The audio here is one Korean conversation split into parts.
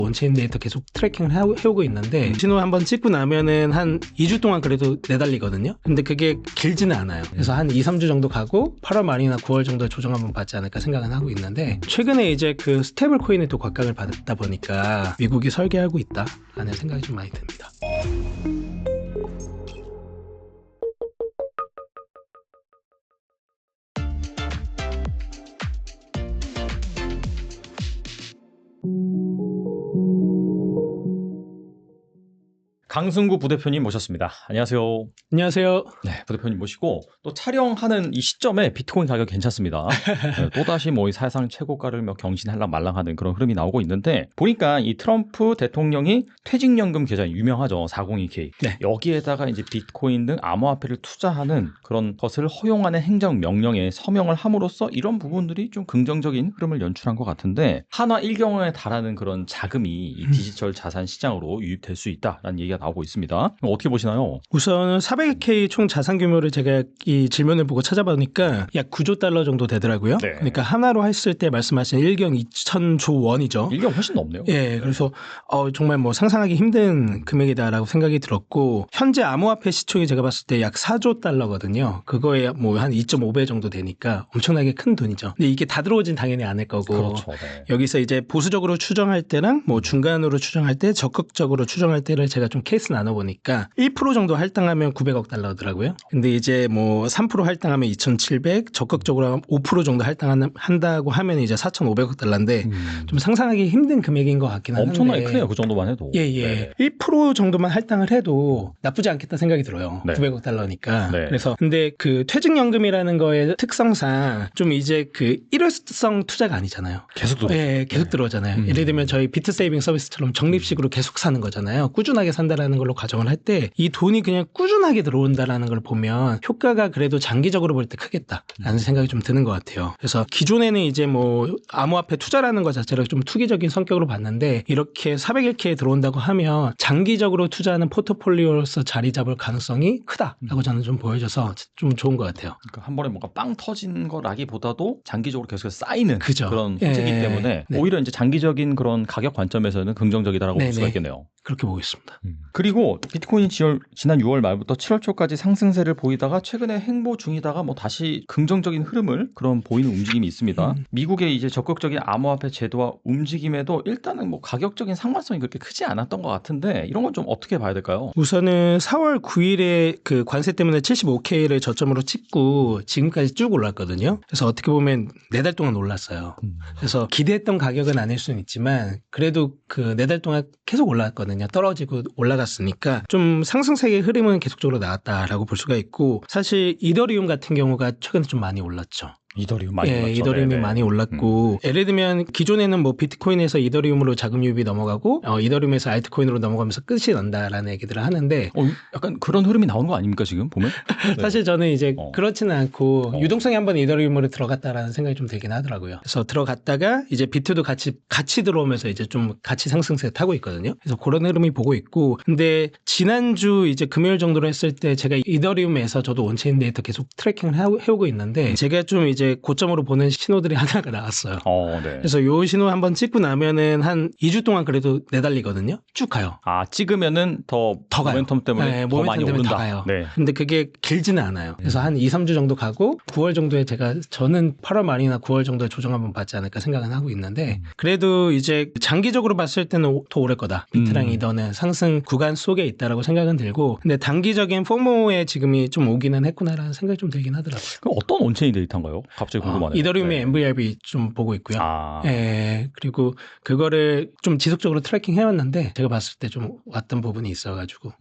온체인 데이터 계속 트래킹을 해오고 있는데 신호 한번 찍고 나면은 한 2주 동안 그래도 내달리거든요. 근데 그게 길지는 않아요. 그래서 한 2, 3주 정도 가고 8월 말이나 9월 정도에 조정 한번 받지 않을까 생각은 하고 있는데 최근에 이제 그 스테이블 코인에 또 곽강을 받다 보니까 미국이 설계하고 있다라는 생각이 좀 많이 듭니다. 강승구 부대표님 모셨습니다. 안녕하세요. 안녕하세요. 네, 부대표님 모시고 또 촬영하는 이 시점에 비트코인 가격 괜찮습니다. 네, 또다시 뭐 이 사상 최고가를 경신할랑 말랑하는 그런 흐름이 나오고 있는데 보니까 이 트럼프 대통령이 퇴직연금 계좌 유명하죠. 402k. 네. 여기에다가 이제 비트코인 등 암호화폐를 투자하는 그런 것을 허용하는 행정명령에 서명을 함으로써 이런 부분들이 좀 긍정적인 흐름을 연출한 것 같은데 한화 1경에 달하는 그런 자금이 이 디지털 자산 시장으로 유입될 수 있다라는 얘기가 나오고 있습니다. 어떻게 보시나요? 우선 400K 총 자산 규모를 제가 이 질문을 보고 찾아보니까 약 9조 달러 정도 되더라고요. 네. 그러니까 하나로 했을 때 말씀하신 1경 2,000조 원이죠. 1경 훨씬 넘네요. 예, 그래서 정말 뭐 상상하기 힘든 금액이다라고 생각이 들었고 현재 암호화폐 시총이 제가 봤을 때 약 4조 달러거든요. 그거에 뭐 한 2.5배 정도 되니까 엄청나게 큰 돈이죠. 근데 이게 다 들어오진 당연히 않을 거고 그렇죠. 네. 여기서 이제 보수적으로 추정할 때랑 뭐 중간으로 추정할 때 적극적으로 추정할 때를 제가 좀 케이스 나눠보니까 1% 정도 할당하면 900억 달러더라고요. 근데 이제 뭐 3% 할당하면 2,700, 적극적으로 5% 정도 할당한다고 하면 이제 4,500억 달러인데 좀 상상하기 힘든 금액인 것 같긴 한데 엄청나게 크네요. 그 정도만 해도. 예. 네. 1% 정도만 할당을 해도 나쁘지 않겠다 생각이 들어요. 네. 900억 달러니까. 네. 그래서 근데 그 퇴직연금이라는 거의 특성상 좀 이제 그 일회성 투자가 아니잖아요. 계속 들어. 예, 계속 들어오잖아요. 예를 들면 저희 비트 세이빙 서비스처럼 적립식으로 계속 사는 거잖아요. 꾸준하게 산다라는 걸로 가정을 할 때 이 돈이 그냥 꾸준하게 들어온다라는 걸 보면 효과가 그래도 장기적으로 볼 때 크겠다라는 생각이 좀 드는 것 같아요. 그래서 기존에는 이제 뭐 암호화폐 투자라는 것 자체를 좀 투기적인 성격으로 봤는데 이렇게 401K에 들어온다고 하면 장기적으로 투자하는 포트폴리오로서 자리 잡을 가능성이 크다라고 저는 좀 보여져서 좀 좋은 것 같아요. 그러니까 한 번에 뭔가 빵 터진 거라기보다도 장기적으로 계속해서 쌓이는 그죠. 그런 소재이기 때문에 네. 오히려 이제 장기적인 그런 가격 관점에서는 긍정적이다라고 볼 수가 있겠네요. 그렇게 보겠습니다. 그리고 비트코인이 지난 6월 말부터 7월 초까지 상승세를 보이다가 최근에 횡보 중이다가 뭐 다시 긍정적인 흐름을 그런 보이는 움직임이 있습니다. 미국의 이제 적극적인 암호화폐 제도와 움직임에도 일단은 뭐 가격적인 상관성이 그렇게 크지 않았던 것 같은데 이런 건 좀 어떻게 봐야 될까요? 우선은 4월 9일에 그 관세 때문에 75K를 저점으로 찍고 지금까지 쭉 올랐거든요. 그래서 어떻게 보면 4달 동안 올랐어요. 그래서 기대했던 가격은 아닐 수는 있지만 그래도 그 4달 동안 계속 올랐거든요. 떨어지고 올라갔으니까 좀 상승세의 흐름은 계속적으로 나왔다라고 볼 수가 있고 사실 이더리움 같은 경우가 최근에 좀 많이 올랐죠. 이더리움 많이 올랐죠. 이더리움이 네네. 많이 올랐고 예를 들면 기존에는 뭐 비트코인에서 이더리움으로 자금 유입이 넘어가고 이더리움에서 알트코인으로 넘어가면서 끝이 난다라는 얘기들을 하는데 약간 그런 흐름이 나오는 거 아닙니까 지금 보면? 사실 저는 이제 그렇지는 않고 유동성이 한번 이더리움으로 들어갔다라는 생각이 좀 들긴 하더라고요. 그래서 들어갔다가 이제 비트도 같이 들어오면서 이제 좀 같이 상승세 타고 있거든요. 그래서 그런 흐름이 보고 있고 근데 지난주 이제 금요일 정도로 했을 때 제가 이더리움에서 저도 온체인 데이터 계속 트래킹을 해오고 있는데 제가 좀 이제 고점으로 보는 신호들이 하나가 나왔어요. 네. 그래서 요 신호 한번 찍고 나면은 한 2주 동안 그래도 내달리거든요. 쭉 가요. 찍으면은 더 가요. 모멘텀 때문에 더 많이 오른다. 더 가요. 네. 근데 그게 길지는 않아요. 그래서 한 2, 3주 정도 가고 9월 정도에 저는 8월 말이나 9월 정도에 조정 한번 받지 않을까 생각은 하고 있는데 그래도 이제 장기적으로 봤을 때는 더 오를 거다. 비트랑 이더는 상승 구간 속에 있다라고 생각은 들고 근데 단기적인 포모에 지금이 좀 오기는 했구나라는 생각이 좀 들긴 하더라고요. 그럼 어떤 온체인 데이터인가요? 갑자기 궁금하네요. 이더리움의 MVRV 좀 보고 있고요. 그리고 그거를 좀 지속적으로 트래킹 해왔는데 제가 봤을 때 좀 왔던 부분이 있어가지고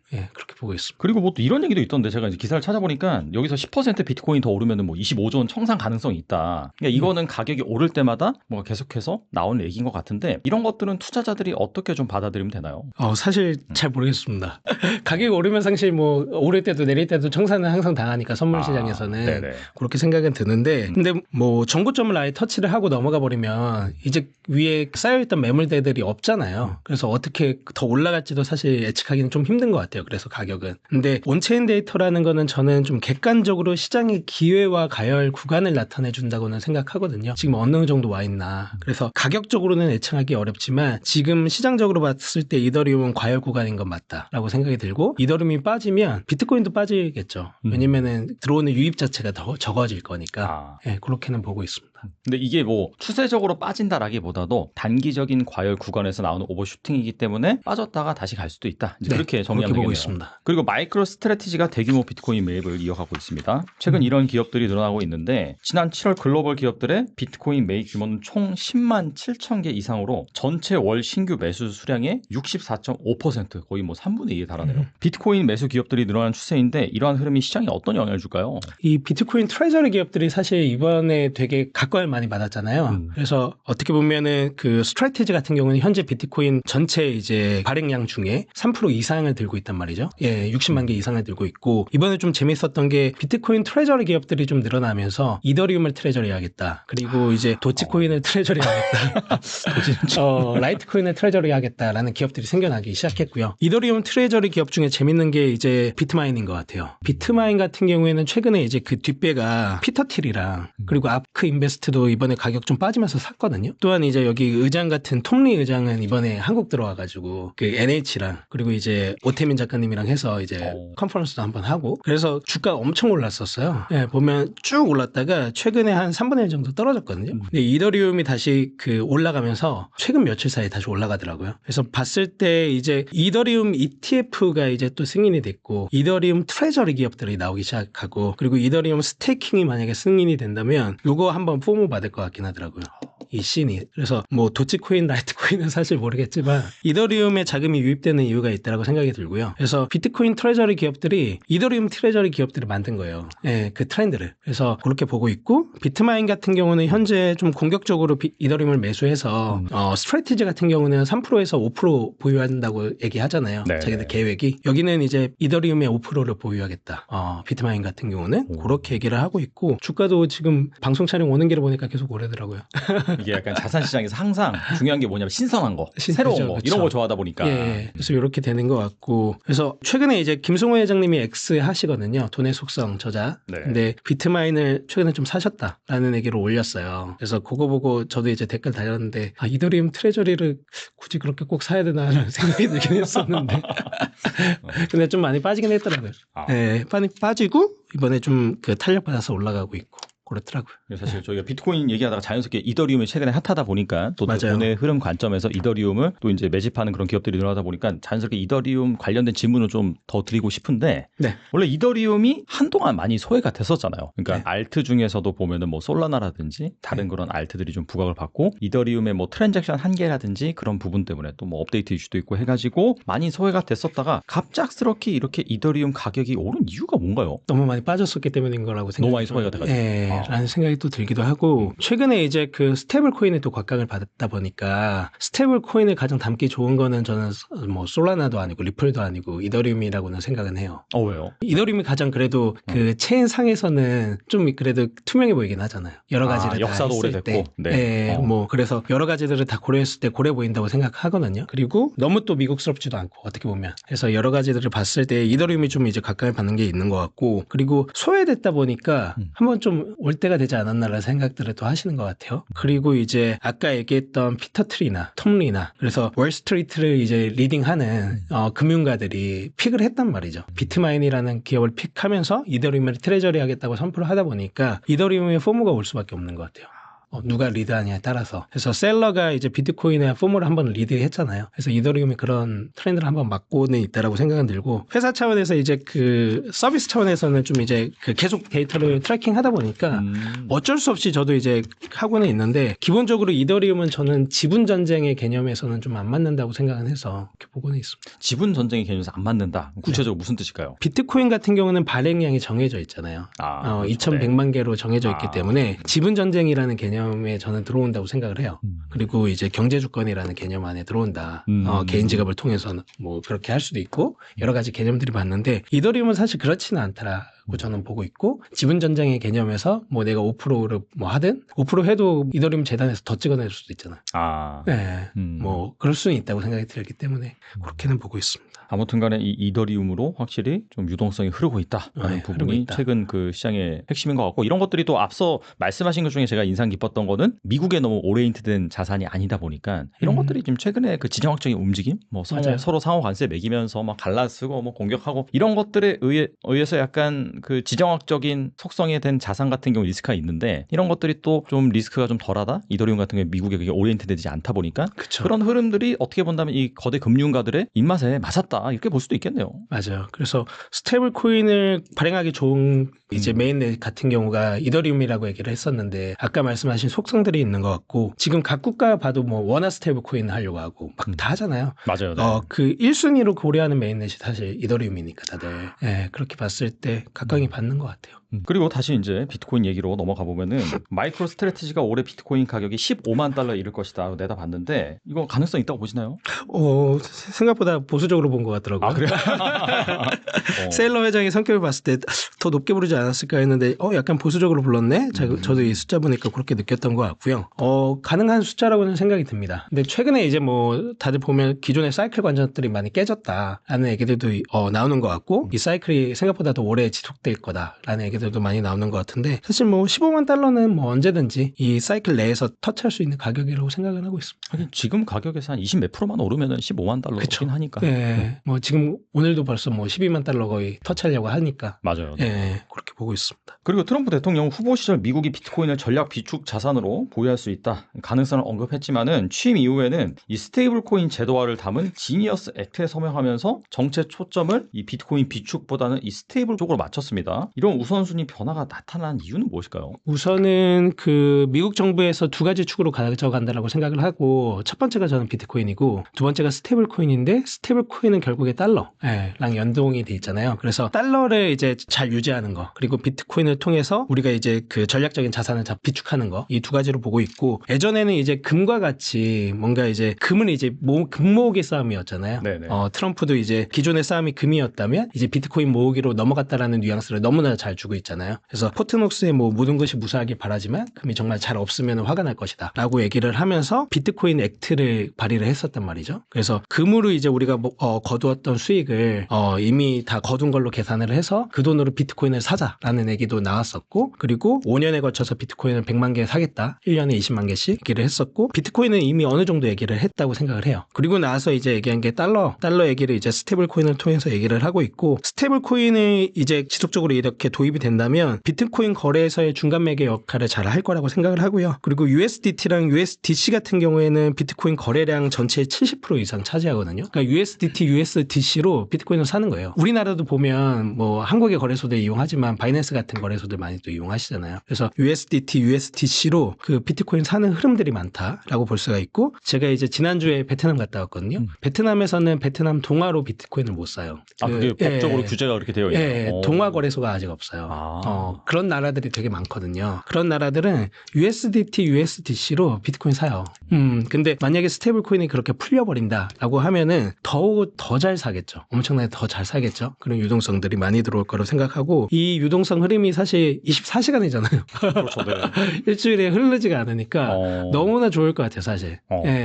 그렇게 보고 있습니다. 그리고 뭐 또 이런 얘기도 있던데 제가 이제 기사를 찾아보니까 여기서 10% 비트코인 더 오르면은 뭐 25조 원 청산 가능성이 있다. 그러니까 이거는 가격이 오를 때마다 뭔가 계속해서 나오는 얘기인 것 같은데 이런 것들은 투자자들이 어떻게 좀 받아들이면 되나요? 사실 잘 모르겠습니다. 가격이 오르면 사실 뭐 오를 때도 내릴 때도 청산은 항상 당하니까 선물 시장에서는 그렇게 생각은 드는데 근데 뭐 정고점을 아예 터치를 하고 넘어가 버리면 이제 위에 쌓여있던 매물대들이 없잖아요. 그래서 어떻게 더 올라갈지도 사실 예측하기는 좀 힘든 것 같아요. 같아요. 그래서 가격은. 근데 온체인 데이터라는 거는 저는 좀 객관적으로 시장의 기회와 가열 구간을 나타내 준다고는 생각하거든요. 지금 어느 정도 와 있나. 그래서 가격적으로는 예측하기 어렵지만 지금 시장적으로 봤을 때 이더리움은 과열 구간인 건 맞다라고 생각이 들고 이더리움이 빠지면 비트코인도 빠지겠죠. 왜냐면은 들어오는 유입 자체가 더 적어질 거니까. 예, 그렇게는 보고 있습니다. 근데 이게 뭐 추세적으로 빠진다라기보다도 단기적인 과열 구간에서 나오는 오버슈팅이기 때문에 빠졌다가 다시 갈 수도 있다. 이제 네, 그렇게 정리하면 그렇게 보고 되겠네요. 있습니다. 그리고 마이크로 스트래티지가 대규모 비트코인 매입을 이어가고 있습니다. 최근 이런 기업들이 늘어나고 있는데 지난 7월 글로벌 기업들의 비트코인 매입 규모는 총 10만 7천 개 이상으로 전체 월 신규 매수 수량의 64.5% 거의 뭐 3분의 2에 달하네요. 비트코인 매수 기업들이 늘어나는 추세인데 이러한 흐름이 시장에 어떤 영향을 줄까요? 이 비트코인 트레저리 기업들이 사실 이번에 되게 각광을 많이 받았잖아요. 그래서 어떻게 보면은 그 스트래티지 같은 경우는 현재 비트코인 전체 이제 발행량 중에 3% 이상을 들고 있단 말이죠. 예, 60만 개 이상을 들고 있고 이번에 좀 재밌었던 게 비트코인 트레저리 기업들이 좀 늘어나면서 이더리움을 트레저리 하겠다. 그리고 이제 도치코인을 트레저리 하겠다. 라이트코인을 트레저리 하겠다라는 기업들이 생겨나기 시작했고요. 이더리움 트레저리 기업 중에 재밌는 게 이제 비트마인인 것 같아요. 비트마인 같은 경우에는 최근에 이제 그 뒷배가 피터틸이랑 그리고 아크 인베스트도 이번에 가격 좀 빠지면서 샀거든요. 또한 이제 여기 의장 같은 톰리 의장은 이번에 한국 들어와가지고 그 NH랑 그리고 이제 오태민 작가님이랑 해서 이제 컨퍼런스도 한번 하고 그래서 주가 엄청 올랐었어요. 예, 보면 쭉 올랐다가 최근에 한 3분의 1 정도 떨어졌거든요. 근데 이더리움이 다시 그 올라가면서 최근 며칠 사이에 다시 올라가더라고요. 그래서 봤을 때 이제 이더리움 ETF가 이제 또 승인이 됐고 이더리움 트레저리 기업들이 나오기 시작하고 그리고 이더리움 스테이킹이 만약에 승인이 된다면 요거 한번 포모 받을 것 같긴 하더라고요. 이 씬이. 그래서 뭐 도치코인, 라이트코인은 사실 모르겠지만 이더리움에 자금이 유입되는 이유가 있다고 생각이 들고요. 그래서 비트코인 트레저리 기업들이 이더리움 트레저리 기업들을 만든 거예요. 예, 그 트렌드를. 그래서 그렇게 보고 있고 비트마인 같은 경우는 현재 좀 공격적으로 이더리움을 매수해서 스트래티지 같은 경우는 3%에서 5% 보유한다고 얘기하잖아요. 네. 자기들 계획이. 여기는 이제 이더리움의 5%를 보유하겠다. 비트마인 같은 경우는 그렇게 얘기를 하고 있고 주가도 지금 방송 촬영 오는 길에 보니까 계속 오르더라고요. 이게 약간 자산 시장에서 항상 중요한 게 뭐냐면 신선한 거, 그죠, 새로운 거 그쵸. 이런 거 좋아하다 보니까. 예, 그래서 이렇게 되는 것 같고 그래서 최근에 이제 김승호 회장님이 X 하시거든요. 돈의 속성 저자. 네. 근데 비트마인을 최근에 좀 사셨다라는 얘기를 올렸어요. 그래서 그거 보고 저도 이제 댓글 달렸는데 이더리움 트레저리를 굳이 그렇게 꼭 사야 되나라는 생각이 들긴 했었는데 근데 좀 많이 빠지긴 했더라고요. 네, 많이 빠지고 이번에 좀 그 탄력받아서 올라가고 있고 그렇더라고요. 사실 저희가 비트코인 얘기하다가 자연스럽게 이더리움이 최근에 핫하다 보니까 또 맞아요. 돈의 흐름 관점에서 이더리움을 또 이제 매집하는 그런 기업들이 늘어나다 보니까 자연스럽게 이더리움 관련된 질문을 좀 더 드리고 싶은데 네. 원래 이더리움이 한동안 많이 소외가 됐었잖아요. 그러니까 네. 알트 중에서도 보면은 뭐 솔라나라든지 다른 그런 알트들이 좀 부각을 받고 이더리움의 뭐 트랜잭션 한계라든지 그런 부분 때문에 또 뭐 업데이트 이슈도 있고 해가지고 많이 소외가 됐었다가 갑작스럽게 이렇게 이더리움 가격이 오른 이유가 뭔가요? 너무 많이 빠졌었기 때문인 거라고 생각해요. 너무 많이 소외가 돼가지고. 예, 라는 생각이 또 들기도 하고 최근에 이제 그 스테이블 코인에 또 곽강을 받았다 보니까 스테이블 코인을 가장 담기 좋은 거는 저는 뭐 솔라나도 아니고 리플도 아니고 이더리움이라고는 생각은 해요. 왜요? 이더리움이 가장 그래도 그 체인 상에서는 좀 그래도 투명해 보이긴 하잖아요. 여러 가지를 다 역사도 했을 오래됐고. 때. 네. 예, 뭐 그래서 여러 가지들을 다 고려했을 때 고래 보인다고 생각하거든요. 그리고 너무 또 미국스럽지도 않고 어떻게 보면. 그래서 여러 가지들을 봤을 때 이더리움이 좀 이제 가까이 받는 게 있는 것 같고 그리고 소외됐다 보니까 한번 좀 올 때가 되지 않았나라는 생각들을 또 하시는 것 같아요. 그리고 이제 아까 얘기했던 피터트리나 톰리나 그래서 월스트리트를 이제 리딩하는 금융가들이 픽을 했단 말이죠. 비트마인이라는 기업을 픽하면서 이더리움을 트레저리 하겠다고 선포를 하다 보니까 이더리움의 포모가 올 수밖에 없는 것 같아요. 누가 리드하냐에 따라서. 그래서 셀러가 이제 비트코인의 포모를 한번 리드했잖아요. 그래서 이더리움이 그런 트렌드를 한번 막고는 있다라고 생각은 들고 회사 차원에서 이제 그 서비스 차원에서는 좀 이제 그 계속 데이터를 트래킹 하다 보니까 어쩔 수 없이 저도 이제 하고는 있는데 기본적으로 이더리움은 저는 지분 전쟁의 개념에서는 좀 안 맞는다고 생각은 해서 이렇게 보고는 있습니다. 지분 전쟁의 개념에서 안 맞는다. 구체적으로 무슨 뜻일까요? 비트코인 같은 경우는 발행량이 정해져 있잖아요. 그렇죠. 2,100만 개로 정해져 있기 때문에 지분 전쟁이라는 개념에 저는 들어온다고 생각을 해요. 그리고 이제 경제 주권이라는 개념 안에 들어온다. 개인 지갑을 통해서는 뭐 그렇게 할 수도 있고 여러 가지 개념들이 봤는데 이더리움은 사실 그렇지는 않더라. 저는 보고 있고 지분 전쟁의 개념에서 뭐 내가 5%를 뭐 하든 5% 해도 이더리움 재단에서 더 찍어낼 수도 있잖아. 아. 네, 뭐 그럴 수는 있다고 생각이 들기 때문에 그렇게는 보고 있습니다. 아무튼 간에 이 이더리움으로 확실히 좀 유동성이 흐르고 있다라는 네, 부분이 흐르고 있다. 최근 그 시장의 핵심인 것 같고 이런 것들이 또 앞서 말씀하신 것 중에 제가 인상 깊었던 거는 미국에 너무 오리엔트된 자산이 아니다 보니까 이런 것들이 지금 최근에 그 지정학적인 움직임 뭐 맞아요. 서로 상호 관세 매기면서 막 갈라쓰고 뭐 공격하고 이런 것들에 의해서 약간 그 지정학적인 속성에 된 자산 같은 경우 리스크가 있는데 이런 것들이 또 좀 리스크가 좀 덜하다 이더리움 같은 경우에 미국에 그게 오리엔트되지 않다 보니까 그쵸. 그런 흐름들이 어떻게 본다면 이 거대 금융가들의 입맛에 맞았다 이렇게 볼 수도 있겠네요. 맞아요. 그래서 스테이블 코인을 발행하기 좋은 이제 메인넷 같은 경우가 이더리움이라고 얘기를 했었는데 아까 말씀하신 속성들이 있는 것 같고 지금 각 국가 봐도 뭐 원화 스테이블 코인 하려고 하고 막 다 하잖아요. 맞아요. 네. 그 1순위로 고려하는 메인넷이 사실 이더리움이니까 다들 그렇게 봤을 때 각광이 받는 것 같아요. 그리고 다시 이제 비트코인 얘기로 넘어가 보면은 마이크로 스트래티지가 올해 비트코인 가격이 15만 달러에 이를 것이다 내다봤는데 이거 가능성 있다고 보시나요? 생각보다 보수적으로 본 것 같더라고요. 아 그래요? 세일러 회장의 성격을 봤을 때 더 높게 부르지 않았을까 했는데 약간 보수적으로 불렀네. 저도 이 숫자 보니까 그렇게 느꼈던 것 같고요. 가능한 숫자라고는 생각이 듭니다. 근데 최근에 이제 뭐 다들 보면 기존의 사이클 관점들이 많이 깨졌다라는 얘기들도 나오는 것 같고 이 사이클이 생각보다 더 오래 지속될 거다라는 얘기들도 많이 나오는 것 같은데 사실 뭐 15만 달러는 뭐 언제든지 이 사이클 내에서 터치할 수 있는 가격이라고 생각을 하고 있습니다. 하긴 지금 가격에서 한 20 몇 프로만 오르면은 15만 달러긴 하니까. 네. 뭐 지금 오늘도 벌써 뭐 12만 달러 거의 터치하려고 하니까. 맞아요. 네. 그렇게 보고 있습니다. 그리고 트럼프 대통령 후보 시절 미국이 비트코인을 전략 비축 자산으로 보유할 수 있다. 가능성을 언급했지만은 취임 이후에는 이 스테이블 코인 제도화를 담은 지니어스 액트에 서명하면서 정책 초점을 이 비트코인 비축보다는 이 스테이블 쪽으로 맞췄습니다. 이런 우선순위 변화가 나타난 이유는 무엇일까요? 우선은 그 미국 정부에서 두 가지 축으로 가져간다라고 생각을 하고 첫 번째가 저는 비트코인이고 두 번째가 스테이블 코인인데 스테이블 코인은 결국에 달러랑 연동이 돼 있잖아요. 그래서 달러를 이제 잘 유지하는 거 그리고 비트코인을 통해서 우리가 이제 그 전략적인 자산을 비축하는 거 이 두 가지로 보고 있고 예전에는 이제 금과 같이 뭔가 이제 금은 이제 금 모으기 싸움이었잖아요. 네네. 트럼프도 이제 기존의 싸움이 금이었다면 이제 비트코인 모으기로 넘어갔다라는 뉘앙스를 너무나 잘 주고 있잖아요. 그래서 포트녹스의 뭐 모든 것이 무사하길 바라지만 금이 정말 잘 없으면 화가 날 것이다 라고 얘기를 하면서 비트코인 액트를 발의를 했었단 말이죠. 그래서 금으로 이제 우리가 거두었던 수익을 이미 다 거둔 걸로 계산을 해서 그 돈으로 비트코인을 사자라는 얘기도 나왔었고 그리고 5년에 거쳐서 비트코인을 100만 개 사겠다 1년에 20만 개씩 얘기를 했었고 비트코인은 이미 어느 정도 얘기를 했다고 생각을 해요. 그리고 나서 이제 얘기한 게 달러 얘기를 이제 스테이블 코인을 통해서 얘기를 하고 있고 스테이블 코인이 이제 지속적으로 이렇게 도입이 된다면 비트코인 거래에서의 중간 매개 역할을 잘 할 거라고 생각을 하고요. 그리고 USDT랑 USDC 같은 경우에는 비트코인 거래량 전체의 70% 이상 차지하거든요. 그러니까 USDT, USDC로 비트코인을 사는 거예요. 우리나라도 보면 뭐 한국의 거래소들 이용하지만 바이낸스 같은 거래소들 많이 또 이용하시잖아요. 그래서 USDT, USDC로 그 비트코인 사는 흐름들이 많다라고 볼 수가 있고 제가 이제 지난주에 베트남 갔다 왔거든요. 베트남에서는 베트남 동화로 비트코인을 못 사요. 그게 법적으로 규제가 그렇게 되어 있나요? 동화 거래소가 아직 없어요. 그런 나라들이 되게 많거든요. 그런 나라들은 USDT, USDC로 비트코인 사요. 근데 만약에 스테이블 코인이 그렇게 풀려버린다라고 하면은 더 잘 사겠죠. 엄청나게 더 잘 사겠죠. 그런 유동성들이 많이 들어올 거라고 생각하고 이 유동성 흐름이 사실 24시간이잖아요. 그렇죠. 네. 일주일에 흐르지가 않으니까 너무나 좋을 것 같아요, 사실.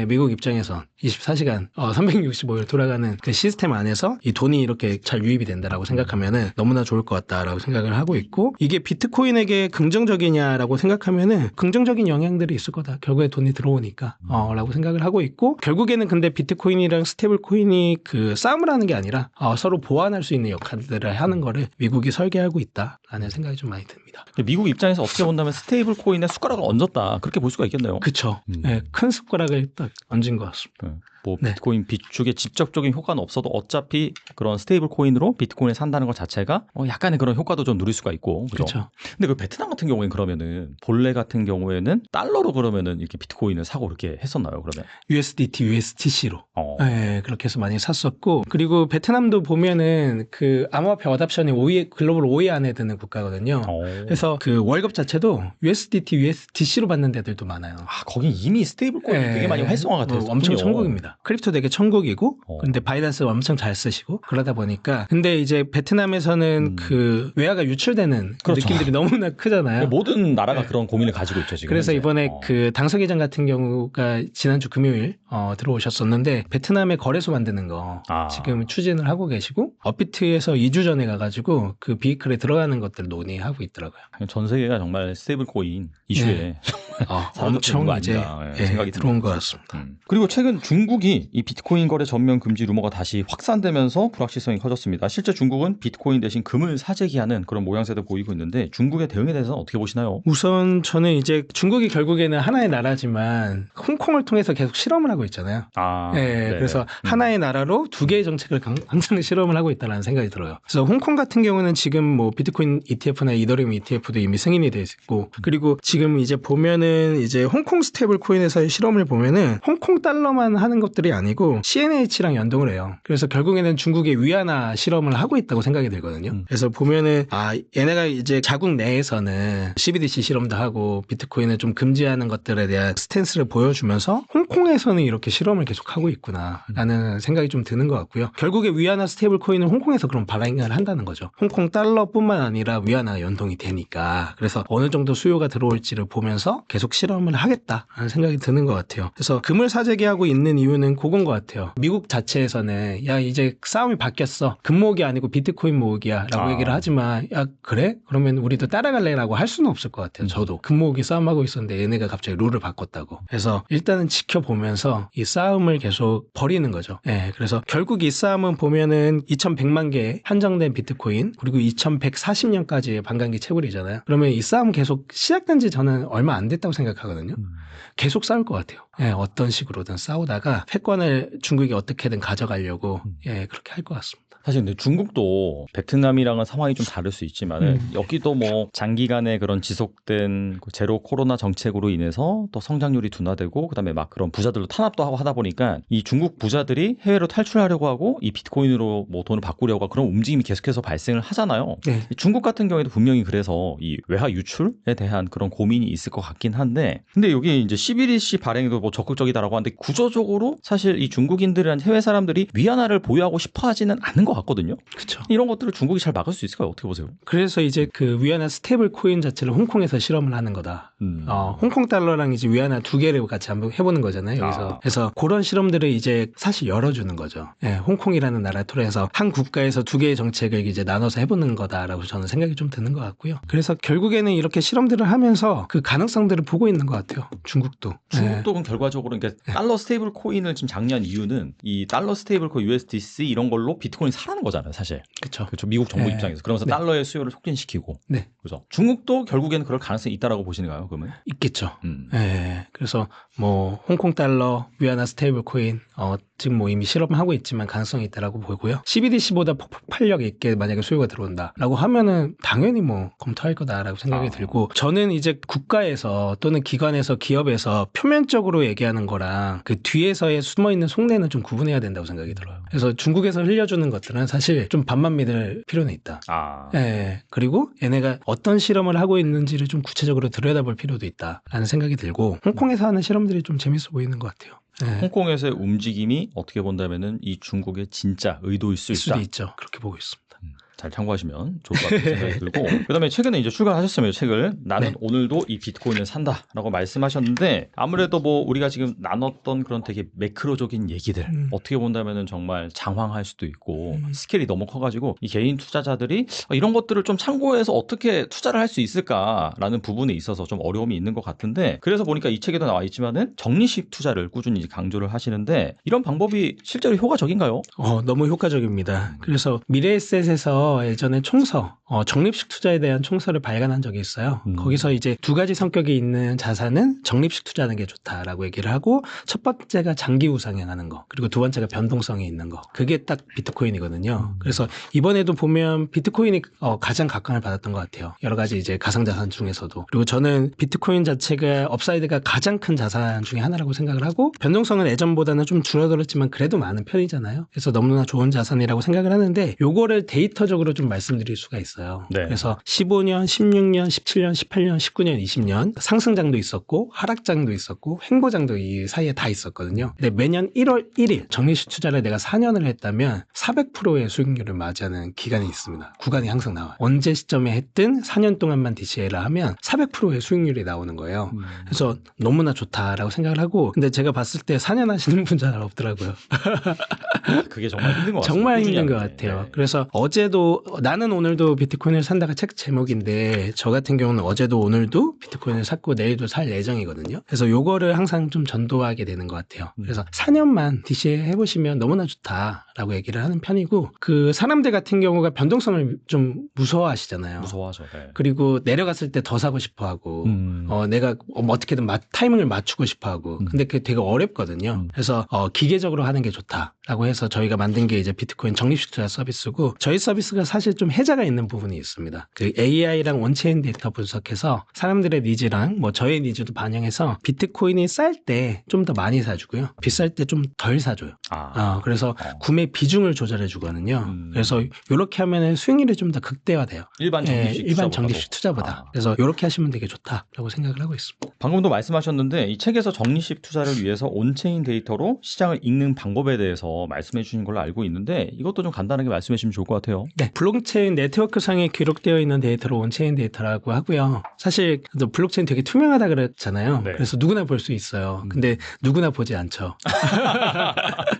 미국 입장에선 24시간 365일 돌아가는 그 시스템 안에서 이 돈이 이렇게 잘 유입이 된다라고 생각하면은 너무나 좋을 것 같다라고 생각을 하고 있고 이게 비트코인에게 긍정적이냐라고 생각하면은 긍정적인 영향들이 있을 거다. 결국에 돈이 들어오니까 라고 생각을 하고 있고 결국에는 근데 비트코인이랑 스테이블 코인이 그 싸움을 하는 게 아니라 서로 보완할 수 있는 역할들을 하는 거를 미국이 설계하고 있다라는 생각이 좀 많이 듭니다. 미국 입장에서 어떻게 본다면 스테이블 코인에 숟가락을 얹었다 그렇게 볼 수가 있겠네요. 그렇죠. 큰 숟가락을 딱 얹은 것 같습니다. 뭐 비트코인 비축에 직접적인 효과는 없어도 어차피 그런 스테이블 코인으로 비트코인을 산다는 것 자체가 약간의 그런 효과도 좀 누릴 수가 있고 그렇죠. 근데 그 베트남 같은 경우에는 그러면은 본래 같은 경우에는 달러로 그러면은 이렇게 비트코인을 사고 그렇게 했었나요? 그러면 USDT, USDC로 그렇게 해서 많이 샀었고 그리고 베트남도 보면은 그 암호화폐 어답션이 글로벌 5위 안에 드는 국가거든요. 그래서 그 월급 자체도 USDT, USDC로 받는 데들도 많아요. 거기 이미 스테이블 코인이 되게 많이 활성화가 됐었군요. 엄청 천국입니다. 거죠. 크립토 되게 천국이고 근데 바이낸스 엄청 잘 쓰시고 그러다 보니까 근데 이제 베트남에서는 그 외화가 유출되는 그렇죠. 느낌들이 너무나 크잖아요. 모든 나라가 그런 고민을 가지고 있죠 지금. 그래서 현재. 이번에 그 당석 기장 같은 경우가 지난주 금요일 들어오셨었는데 베트남에 거래소 만드는 거 지금 추진을 하고 계시고 업비트에서 2주 전에 가가지고 그 비클에 들어가는 것들 논의하고 있더라고요. 전 세계가 정말 스테이블 코인 이슈에 엄청 이제 생각이 들어온 것 같습니다. 그리고 최근 중국이 이 비트코인 거래 전면 금지 루머가 다시 확산되면서 불확실성이 커졌습니다. 실제 중국은 비트코인 대신 금을 사재기하는 그런 모양새도 보이고 있는데 중국의 대응에 대해서는 어떻게 보시나요? 우선 저는 이제 중국이 결국에는 하나의 나라지만 홍콩을 통해서 계속 실험을 하고 있잖아요. 그래서 하나의 나라로 두 개의 정책을 항상 실험을 하고 있다는 생각이 들어요. 그래서 홍콩 같은 경우는 지금 뭐 비트코인 ETF나 이더리움 ETF도 이미 승인이 돼 있고 그리고 지금 이제 보면은 이제 홍콩 스테이블 코인에서의 실험을 보면은 홍콩 달러만 하는 것들이 아니고 CNH랑 연동을 해요. 그래서 결국에는 중국의 위안화 실험을 하고 있다고 생각이 들거든요. 그래서 보면은 얘네가 이제 자국 내에서는 CBDC 실험도 하고 비트코인을 좀 금지하는 것들에 대한 스탠스를 보여주면서 홍콩에서는 이렇게 실험을 계속 하고 있구나라는 생각이 좀 드는 것 같고요. 결국에 위안화 스테이블 코인은 홍콩에서 그럼 발행을 한다는 거죠. 홍콩 달러뿐만 아니라 위안화 연동이 되니까 그래서 어느 정도 수요가 들어올지를 보면서 계속 실험을 하겠다라는 생각이 드는 것 같아요. 그래서 금을 사재기하고 있는 이유는 그건 것 같아요. 미국 자체에서는 야 이제 싸움이 바뀌었어. 금 모으기 아니고 비트코인 모으기야 라고 얘기를 하지만 야 그래? 그러면 우리도 따라갈래라고 할 수는 없을 것 같아요. 저도 금 모으기 싸움하고 있었는데 얘네가 갑자기 룰을 바꿨다고. 그래서 일단은 지켜보면서 이 싸움을 계속 벌이는 거죠. 그래서 결국 이 싸움은 보면은 2100만 개 한정된 비트코인 그리고 2140년까지의 반감기 채굴이잖아요. 그러면 이 싸움 계속 시작된 지 저는 얼마 안 됐다고 생각하거든요. 계속 싸울 것 같아요. 어떤 식으로든 싸우다가 패권을 중국이 어떻게든 가져가려고 그렇게 할 것 같습니다. 사실 근데 중국도 베트남이랑은 상황이 좀 다를 수 있지만 여기도 뭐 장기간의 그런 지속된 제로 코로나 정책으로 인해서 또 성장률이 둔화되고 그다음에 막 그런 부자들도 탄압도 하고 하다 보니까 이 중국 부자들이 해외로 탈출하려고 하고 이 비트코인으로 뭐 돈을 바꾸려고 하고 그런 움직임이 계속해서 발생을 하잖아요. 중국 같은 경우에도 분명히 그래서 이 외화 유출에 대한 그런 고민이 있을 것 같긴 한데 근데 여기 이제 CBDC 발행도 뭐 적극적이다라고 하는데 구조적으로 사실 이 중국인들이란 해외 사람들이 위안화를 보유하고 싶어 하지는 않은 것 같거든요. 그렇죠. 이런 것들을 중국이 잘 막을 수 있을까요? 어떻게 보세요? 그래서 이제 그 위안화 스테이블 코인 자체를 홍콩에서 실험을 하는 거다. 홍콩 달러랑 이제 위안화 두 개를 같이 한번 해보는 거잖아요. 여기서. 그래서 그런 실험들을 이제 사실 열어주는 거죠. 홍콩이라는 나라 토대에서 한 국가에서 두 개의 정책을 이제 나눠서 해보는 거다라고 저는 생각이 좀 드는 것 같고요. 그래서 결국에는 이렇게 실험들을 하면서 그 가능성들을 보고 있는 것 같아요. 중국도. 중국도 그럼 결과적으로 그러니까 달러 스테이블 코인을 지금 장려한 이유는 이 달러 스테이블 코인 USDC 이런 걸로 비트코인 사라는 거잖아요, 사실. 그렇죠. 미국 정부 입장에서. 그러면서 달러의 수요를 촉진시키고. 그래서 중국도 결국에는 그럴 가능성이 있다라고 보시는가요, 그러면? 있겠죠. 그래서 뭐 홍콩 달러, 위안화 스테이블 코인 지금 뭐 이미 실험하고 있지만 가능성이 있다라고 보고요. CBDC보다 폭발력 있게 만약에 수요가 들어온다라고 하면은 당연히 뭐 검토할 거다라고 생각이 들고 저는 이제 국가에서 또는 기관에서 기업에서 표면적으로 얘기하는 거랑 그 뒤에서의 숨어있는 속내는 좀 구분해야 된다고 생각이 들어요. 그래서 중국에서 흘려주는 것들은 사실 좀 반만 믿을 필요는 있다. 그리고 얘네가 어떤 실험을 하고 있는지를 좀 구체적으로 들여다볼 필요도 있다라는 생각이 들고 홍콩에서 하는 실험들이 좀 재밌어 보이는 것 같아요. 홍콩에서의 움직임이 어떻게 본다면은 이 중국의 진짜 의도일 수 있다. 수도 있죠. 그렇게 보고 있습니다. 잘 참고하시면 좋을 것 같다는 생각이 들고 그다음에 최근에 이제 출간하셨으면 책을 나는 오늘도 이 비트코인을 산다라고 말씀하셨는데 아무래도 뭐 우리가 지금 나눴던 그런 되게 매크로적인 얘기들 어떻게 본다면은 정말 장황할 수도 있고 스케일이 너무 커가지고 이 개인 투자자들이 이런 것들을 좀 참고해서 어떻게 투자를 할 수 있을까라는 부분에 있어서 좀 어려움이 있는 것 같은데 그래서 보니까 이 책에도 나와 있지만은 적립식 투자를 꾸준히 강조를 하시는데 이런 방법이 실제로 효과적인가요? 너무 효과적입니다. 그래서 미래에셋에서 예전에 총서, 적립식 투자에 대한 총서를 발간한 적이 있어요. 거기서 이제 두 가지 성격이 있는 자산은 적립식 투자하는 게 좋다라고 얘기를 하고 첫 번째가 장기 우상향 하는 거 그리고 두 번째가 변동성이 있는 거 그게 딱 비트코인이거든요. 그래서 이번에도 보면 비트코인이 가장 각광을 받았던 것 같아요. 여러 가지 이제 가상자산 중에서도 그리고 저는 비트코인 자체가 업사이드가 가장 큰 자산 중에 하나라고 생각을 하고 변동성은 예전보다는 좀 줄어들었지만 그래도 많은 편이잖아요. 그래서 너무나 좋은 자산이라고 생각을 하는데 요거를 데이터적으로 장기적으로 좀 말씀드릴 수가 있어요. 네. 그래서 15년, 16년, 17년, 18년, 19년, 20년 상승장도 있었고 하락장도 있었고 횡보장도 이 사이에 다 있었거든요. 근데 매년 1월 1일 적립식 투자를 내가 4년을 했다면 400%의 수익률을 맞이하는 기간이 있습니다. 구간이 항상 나와요. 언제 시점에 했든 4년 동안만 DCA를 하면 400%의 수익률이 나오는 거예요. 그래서 너무나 좋다라고 생각을 하고, 근데 제가 봤을 때 4년 하시는 분 잘 없더라고요. 그게 정말 힘든 것 같아요. 정말 힘든 것 같아요. 네. 그래서 어제도 나는 오늘도 비트코인을 산다가 책 제목인데 저 같은 경우는 어제도 오늘도 비트코인을 샀고 내일도 살 예정이거든요. 그래서 요거를 항상 좀 전도하게 되는 것 같아요. 그래서 4년만 DCA 해보시면 너무나 좋다라고 얘기를 하는 편이고, 그 사람들 같은 경우가 변동성을 좀 무서워하시잖아요. 무서워하죠. 네. 그리고 내려갔을 때 더 사고 싶어하고 내가 어떻게든 타이밍을 맞추고 싶어하고 근데 그게 되게 어렵거든요. 그래서 기계적으로 하는 게 좋다라고 해서 저희가 만든 게 이제 비트코인 적립식 투자 서비스고, 저희 서비스가 사실 좀 혜자가 있는 부분이 있습니다. 그 AI랑 원체인 데이터 분석해서 사람들의 니즈랑 뭐 저의 니즈도 반영해서 비트코인이 쌀 때 좀 더 많이 사주고요, 비쌀 때 좀 덜 사줘요. 그래서 구매 비중을 조절해 주거든요. 그래서 이렇게 하면은 수익률이 좀 더 극대화돼요. 일반 적립식 일반 투자보다도. 적립식 투자보다. 그래서 이렇게 하시면 되게 좋다라고 생각을 하고 있습니다. 방금도 말씀하셨는데 이 책에서 적립식 투자를 위해서 온체인 데이터로 시장을 읽는 방법에 대해서 말씀해 주신 걸로 알고 있는데 이것도 좀 간단하게 말씀해 주시면 좋을 것 같아요. 네, 블록체인 네트워크상에 기록되어 있는 데이터를 온체인 데이터라고 하고요. 사실 블록체인 되게 투명하다 그랬잖아요. 네. 그래서 누구나 볼 수 있어요. 근데 누구나 보지 않죠.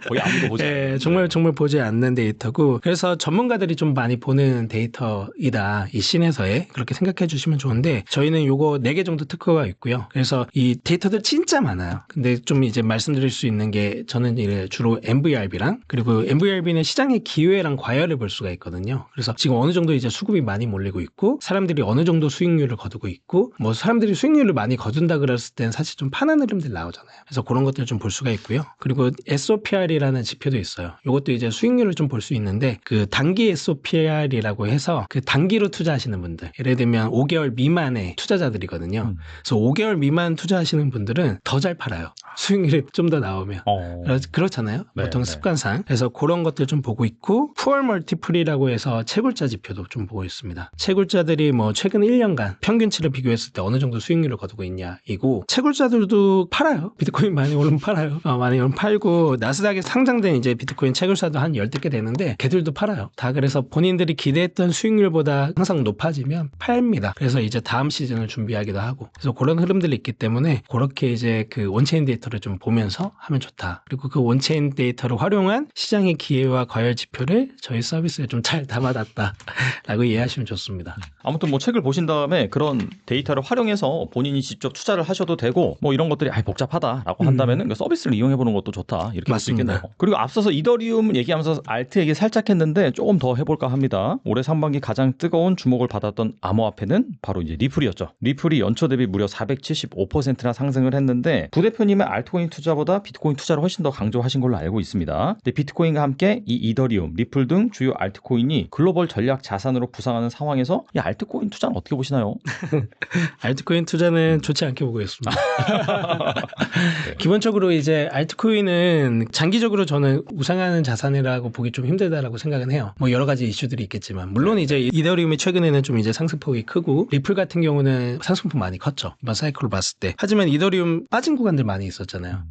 거의 아무도 보지 않아요. 정말 보지 않는 데이터고, 그래서 전문가들이 좀 많이 보는 데이터이다, 이 씬에서의, 그렇게 생각해 주시면 좋은데, 저희는 요거 4개 정도 특허가 있고요. 그래서 이 데이터들 진짜 많아요. 근데 좀 이제 말씀드릴 수 있는 게, 저는 이제 주로 MVRB랑, 그리고 MVRB는 시장의 기회랑 과열을 볼 수가 있거든요. 그래서 지금 어느 정도 이제 수급이 많이 몰리고 있고, 사람들이 어느 정도 수익률을 거두고 있고, 뭐 사람들이 수익률을 많이 거둔다 그랬을 땐 사실 좀 파는 흐름들 나오잖아요. 그래서 그런 것들 좀 볼 수가 있고요. 그리고 SOPR이라는 지표도 있어요. 이것도 이제 수익률을 좀 볼 수 있는데, 그 단기 SOPR이라고 해서 그 단기로 투자하시는 분들, 예를 들면 5개월 미만의 투자자들이거든요. 그래서 5개월 미만 투자하시는 분들은 더 잘 팔아요. 수익률이 좀 더 나오면. 그렇잖아요. 네, 보통 네. 습관상. 그래서 그런 것들 좀 보고 있고, 푸얼 멀티플이라고 해서 채굴자 지표도 좀 보고 있습니다. 채굴자들이 뭐 최근 1년간 평균치를 비교했을 때 어느 정도 수익률을 거두고 있냐 이고, 채굴자들도 팔아요. 비트코인 많이 오르면 팔아요. 많이 오르면 팔고, 나스닥에 상장된 이제 비트코인 채굴사도 한 10개 되는데 걔들도 팔아요. 다 그래서 본인들이 기대했던 수익률보다 항상 높아지면 팝니다. 그래서 이제 다음 시즌을 준비하기도 하고, 그래서 그런 흐름들이 있기 때문에 그렇게 이제 그 원체인 데이터를 좀 보면서 하면 좋다. 그리고 그 원체인 데이터를 활용한 시장의 기회와 과열 지표를 저희 서비스에 좀 잘 담아놨다라고 이해하시면 좋습니다. 아무튼 뭐 책을 보신 다음에 그런 데이터를 활용해서 본인이 직접 투자를 하셔도 되고, 뭐 이런 것들이 복잡하다라고 한다면은 그 서비스를 이용해 보는 것도 좋다, 이렇게 볼 수 맞습니다. 있겠네요. 그리고 앞서서 이더리움 얘기하면서 알트 얘기 살짝 했는데 조금 더 해볼까 합니다. 올해 상반기 가장 뜨거운 주목을 받았던 암호화폐는 바로 이제 리플이었죠. 리플이 연초 대비 무려 475%나 상승을 했는데, 부대표님은 알트코인 투자보다 비트코인 투자를 훨씬 더 강조하신 걸로 알고 있습니다. 근데 비트코인과 함께 이 이더리움, 리플 등 주요 알트코인이 글로벌 전략 자산으로 부상하는 상황에서 이 알트코인 투자는 어떻게 보시나요? 알트코인 투자는 좋지 않게 보고 있습니다. 기본적으로 이제 알트코인은 장기적으로 저는 우상하는 자산이라고 보기 좀 힘들다라고 생각은 해요. 뭐 여러 가지 이슈들이 있겠지만, 물론 이제 이더리움이 최근에는 좀 이제 상승폭이 크고, 리플 같은 경우는 상승폭 많이 컸죠, 이번 사이클로 봤을 때. 하지만 이더리움 빠진 구간들 많이 있었잖아요.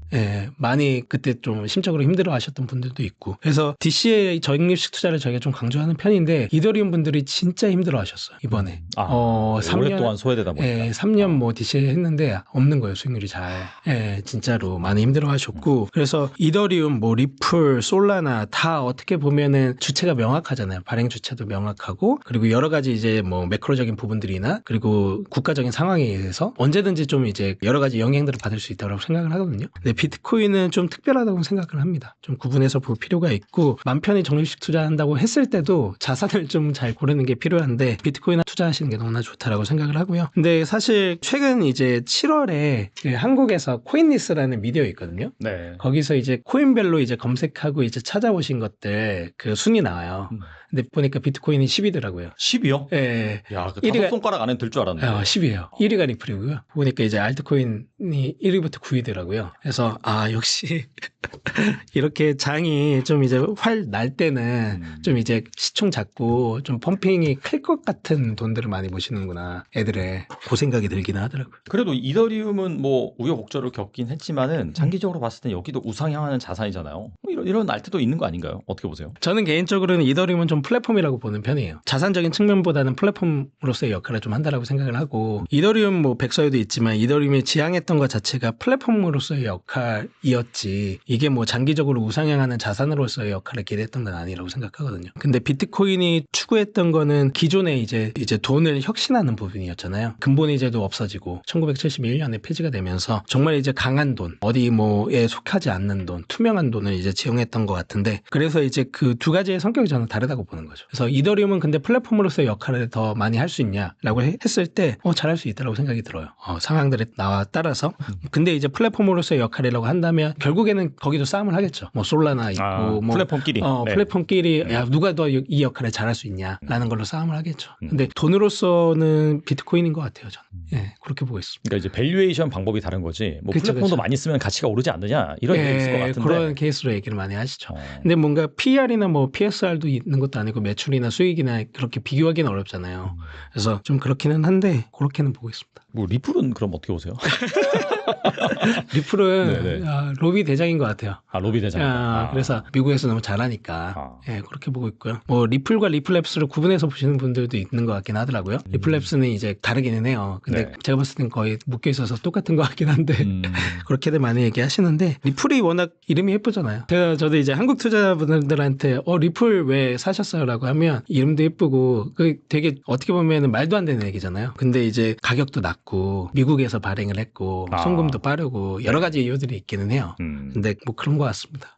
많이 그때 좀 심적으로 힘들어 하셨던 분들도 있고, 그래서 DCA 적립식 투자를 저희가 좀 강조하는 편인데, 이더리움 분들이 진짜 힘들어 하셨어요, 이번에. 3년 오랫동안 소외되다 보니까. 3년 뭐 DCA 했는데 없는 거예요, 수익률이 잘. 진짜로 많이 힘들어 하셨고, 그래서 이더리움, 뭐 리플, 솔라나 다 어떻게 보면은 주체가 명확하잖아요. 발행 주체도 명확하고, 그리고 여러 가지 이제 뭐 매크로적인 부분들이나, 그리고 국가적인 상황에 의해서 언제든지 좀 이제 여러 가지 영향들을 받을 수 있다고 생각을 하거든요. 근데 비트코인은 좀 특별하다고 생각을 합니다. 좀 구분해서 볼 필요가 있고, 맘 편히 적립식 투자한다고 했을 때도 자산을 좀 잘 고르는 게 필요한데, 비트코인에 투자하시는 게 너무나 좋다라고 생각을 하고요. 근데 사실 최근 이제 7월에 한국에서 코인리스라는 미디어 있거든요. 네. 거기서 이제 코인별로 이제 검색하고 이제 찾아보신 것들 그 순위 나와요. 근데 보니까 비트코인이 10위더라고요. 10이요? 예. 야, 그 1위가 5손가락 안에 들 줄 알았는데. 10위에요. 1위가 리플이고요. 보니까 이제 알트코인이 1위부터 9위더라고요. 그래서 역시 이렇게 잘 장이 좀 이제 활 날 때는 좀 이제 시총 작고 좀 펌핑이 클 것 같은 돈들을 많이 모시는구나. 애들의 그 생각이 들긴 하더라고요. 그래도 이더리움은 뭐 우여곡절을 겪긴 했지만은 장기적으로 봤을 때 여기도 우상향하는 자산이잖아요. 뭐 이런 날때도 있는 거 아닌가요? 어떻게 보세요? 저는 개인적으로는 이더리움은 좀 플랫폼이라고 보는 편이에요. 자산적인 측면보다는 플랫폼으로서의 역할을 좀 한다라고 생각을 하고 이더리움 뭐 백서에도 있지만 이더리움이 지향했던 것 자체가 플랫폼으로서의 역할이었지 이게 뭐 장기적으로 우상향하는 자산으로서의 역할을 기대했던 건 아니라고 생각하거든요. 근데 비트코인이 추구했던 거는 기존에 이제 돈을 혁신하는 부분이었잖아요. 근본이제도 없어지고 1971년에 폐지가 되면서 정말 이제 강한 돈, 어디 뭐에 속하지 않는 돈, 투명한 돈을 이제 지용했던 것 같은데 그래서 이제 그 두 가지의 성격이 저는 다르다고 보는 거죠. 그래서 이더리움은 근데 플랫폼으로서의 역할을 더 많이 할 수 있냐라고 했을 때 잘할 수 있다고 생각이 들어요. 상황들에 나와 따라서. 근데 이제 플랫폼으로서의 역할이라고 한다면 결국에는 거기도 싸움을 하겠죠. 뭐 솔라나 있고 뭐 플랫폼끼리. 네. 플랫폼끼리 야 누가 더 이 역할을 잘할 수 있냐라는 걸로 싸움을 하겠죠. 근데 돈으로서는 비트코인인 것 같아요. 저는. 예, 그렇게 보고 있습니다. 그러니까 이제 밸류에이션 방법이 다른 거지. 뭐 그쵸, 플랫폼도 그쵸. 많이 쓰면 가치가 오르지 않느냐 이런 얘기 있을 것 같은데. 그런 케이스로 얘기를 많이 하시죠. 근데 뭔가 PER이나 뭐 PSR도 있는 것도 아니고 매출이나 수익이나 그렇게 비교하기는 어렵잖아요. 그래서 좀 그렇기는 한데 그렇게는 보고 있습니다. 뭐 리플은 그럼 어떻게 보세요? 리플은 로비 대장인 것 같아요. 로비 대장. 그래서 미국에서 너무 잘하니까 그렇게 보고 있고요. 뭐 리플과 리플랩스를 구분해서 보시는 분들도 있는 것 같긴 하더라고요. 리플랩스는 이제 다르기는 해요. 근데 제가 봤을 땐 거의 묶여 있어서 똑같은 것 같긴 한데 그렇게들 많이 얘기하시는데 리플이 워낙 이름이 예쁘잖아요. 저도 이제 한국 투자자분들한테 리플 왜 사셨어요라고 하면 이름도 예쁘고 그 되게 어떻게 보면 말도 안 되는 얘기잖아요. 근데 이제 가격도 낮고 미국에서 발행을 했고 송금도 빠르고 여러 가지 이유들이 있기는 해요. 근데 뭐 그런 것 같습니다.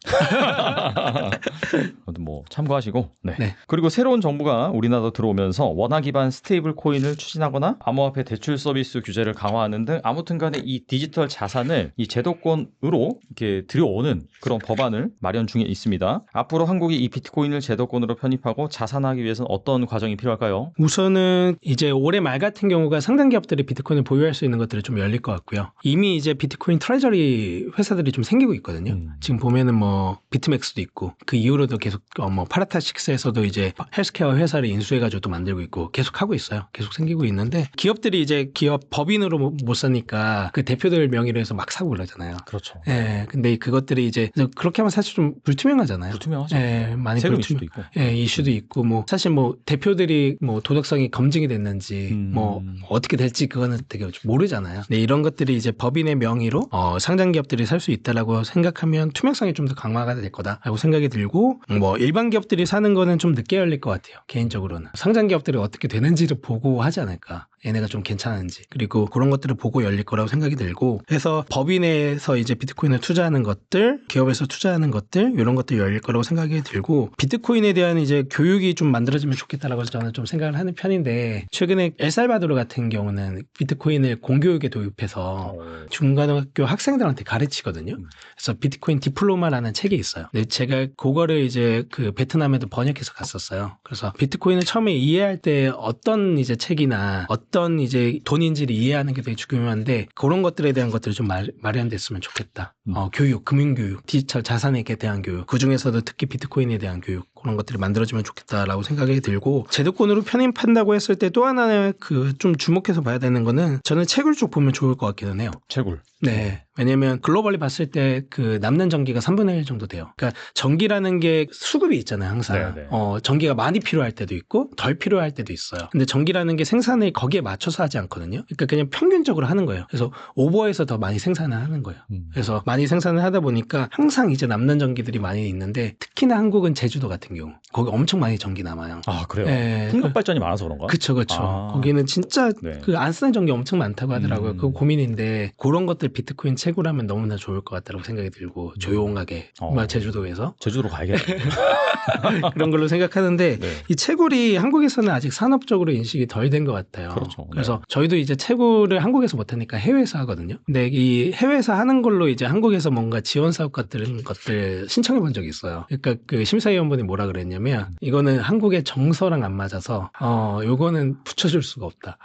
뭐 참고하시고. 네. 그리고 새로운 정부가 우리나라로 들어오면서 원화 기반 스테이블 코인을 추진하거나 암호화폐 대출 서비스 규제를 강화하는 등 아무튼간에 이 디지털 자산을 이 제도권으로 이렇게 들여오는 그런 법안을 마련 중에 있습니다. 앞으로 한국이 이 비트코인을 제도권으로 편입하고 자산하기 위해서는 어떤 과정이 필요할까요? 우선은 이제 올해 말 같은 경우가 상당 기업들이 비트코인을 보유할 수 있는 것들이 좀 열릴 것 같고요. 이미 이제 비트코인 트레저리 회사들이 좀 생기고 있거든요. 지금 보면은 뭐 비트맥스도 있고 그 이후로도 계속 뭐 파라타식스에서도 이제 헬스케어 회사를 인수해가지고 또 만들고 있고 계속 하고 있어요. 계속 생기고 있는데 기업들이 이제 기업 법인으로 못 사니까 그 대표들 명의로 해서 막 사고 그러잖아요. 그렇죠. 예, 근데 그것들이 이제 그렇게 하면 사실 좀 불투명하잖아요. 불투명하죠. 예, 많이 세금 이슈도 있고. 예, 이슈도 있고 뭐 사실 뭐 대표들이 뭐 도덕성이 검증이 됐는지 뭐 어떻게 될지 그거는 되게 모르잖아요. 네, 이런 것들이 이제 법인의 명의로 상장 기업들이 살 수 있다라고 생각하면 투명성이 좀 더 강화가 될 거다라고 생각이 들고 뭐 일반 기업들이 사는 거는 좀 늦게 열릴 것 같아요. 개인적으로는 상장 기업들이 어떻게 되는지를 보고 하지 않을까. 얘네가 좀 괜찮은지 그리고 그런 것들을 보고 열릴 거라고 생각이 들고 해서 법인에서 이제 비트코인을 투자하는 것들 기업에서 투자하는 것들 이런 것들 열릴 거라고 생각이 들고 비트코인에 대한 이제 교육이 좀 만들어지면 좋겠다라고 저는 좀 생각을 하는 편인데 최근에 엘살바도르 같은 경우는 비트코인을 공교육에 도입해서 중고등학교 학생들한테 가르치거든요. 그래서 비트코인 디플로마라는 책이 있어요. 근데 제가 그거를 이제 그 베트남에도 번역해서 갔었어요. 그래서 비트코인을 처음에 이해할 때 어떤 이제 책이나 어떤 이제 돈인지를 이해하는 게 되게 중요한데 그런 것들에 대한 것들이 좀 마련됐으면 좋겠다. 교육, 금융교육, 디지털 자산에 대한 교육, 그중에서도 특히 비트코인에 대한 교육 그런 것들이 만들어지면 좋겠다라고 생각이 들고 제도권으로 편입한다고 했을 때 또 하나는 그 좀 주목해서 봐야 되는 거는 저는 채굴 쪽 보면 좋을 것 같기는 해요. 채굴. 네. 왜냐면 글로벌리 봤을 때 그 남는 전기가 3분의 1 정도 돼요. 그러니까 전기라는 게 수급이 있잖아요, 항상. 네네. 전기가 많이 필요할 때도 있고 덜 필요할 때도 있어요. 근데 전기라는 게 생산을 거기에 맞춰서 하지 않거든요. 그러니까 그냥 평균적으로 하는 거예요. 그래서 오버해서 더 많이 생산을 하는 거예요. 그래서 많이 생산을 하다 보니까 항상 이제 남는 전기들이 많이 있는데 특히나 한국은 제주도 같은 경우 거기 엄청 많이 전기 남아요. 아, 그래요? 네. 풍력 발전이 많아서 그런가? 그쵸. 거기는 진짜 그 안 쓰는 전기 엄청 많다고 하더라고요. 그거 고민인데 그런 것들 비트코인 채굴하면 너무나 좋을 것 같다고 생각이 들고 조용하게 제주도에서 제주도로 가야겠네. 그런 걸로 생각하는데 네. 이 채굴이 한국에서는 아직 산업적으로 인식이 덜 된 것 같아요. 그렇죠. 그래서 저희도 이제 채굴을 한국에서 못하니까 해외에서 하거든요. 근데 이 해외에서 하는 걸로 이제 한국에서 뭔가 지원 사업 같은 것들 신청해 본 적이 있어요. 그러니까 그 심사위원분이 뭐라 그랬냐면 이거는 한국의 정서랑 안 맞아서 요거는 붙여줄 수가 없다.